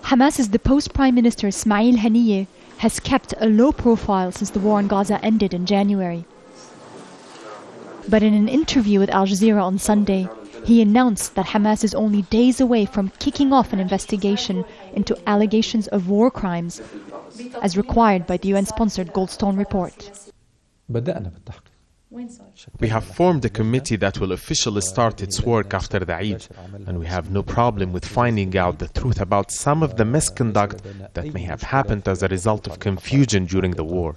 Hamas's deposed Prime Minister Ismail Haniya has kept a low profile since the war on Gaza ended in January. But in an interview with Al Jazeera on Sunday, he announced that Hamas is only days away from kicking off an investigation into allegations of war crimes, as required by the UN-sponsored Goldstone Report. We have formed a committee that will officially start its work after the Eid, and we have no problem with finding out the truth about some of the misconduct that may have happened as a result of confusion during the war.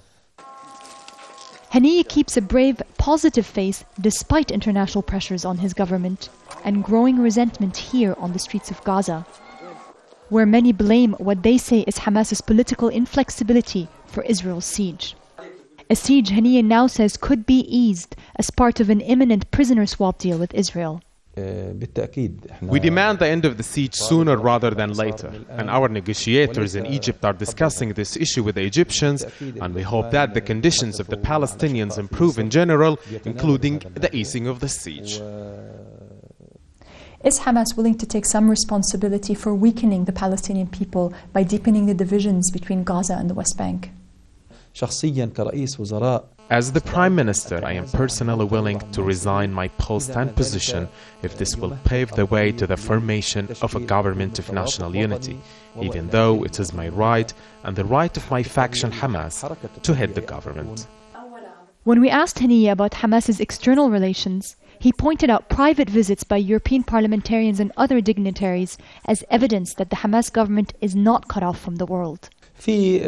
Haniya keeps a brave, positive face despite international pressures on his government and growing resentment here on the streets of Gaza, where many blame what they say is Hamas's political inflexibility for Israel's siege. A siege Haniya now says could be eased as part of an imminent prisoner swap deal with Israel. We demand the end of the siege sooner rather than later, and our negotiators in Egypt are discussing this issue with the Egyptians, and we hope that the conditions of the Palestinians improve in general, including the easing of the siege. Is Hamas willing to take some responsibility for weakening the Palestinian people by deepening the divisions between Gaza and the West Bank? As the Prime Minister, I am personally willing to resign my post and position if this will pave the way to the formation of a government of national unity, even though it is my right and the right of my faction Hamas to head the government. When we asked Haniya about Hamas's external relations, he pointed out private visits by European parliamentarians and other dignitaries as evidence that the Hamas government is not cut off from the world. We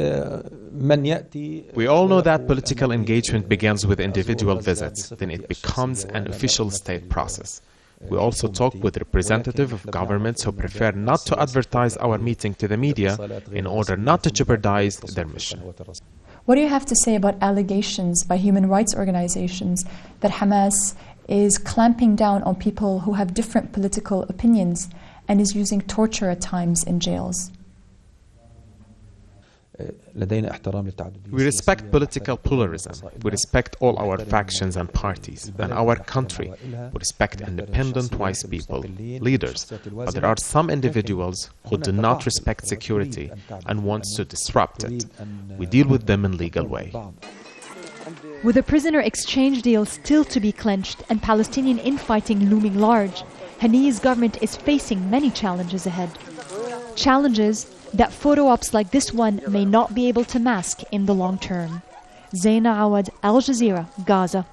all know that political engagement begins with individual visits, then it becomes an official state process. We also talk with representatives of governments who prefer not to advertise our meeting to the media in order not to jeopardize their mission. What do you have to say about allegations by human rights organizations that Hamas is clamping down on people who have different political opinions and is using torture at times in jails? We respect political pluralism. We respect all our factions and parties and our country. We respect independent, wise people, leaders. But there are some individuals who do not respect security and want to disrupt it. We deal with them in legal way. With a prisoner exchange deal still to be clenched and Palestinian infighting looming large, Haniya's government is facing many challenges ahead. Challenges that photo ops like this one may not be able to mask in the long term. Zeina, Awad, Al Jazeera, Gaza.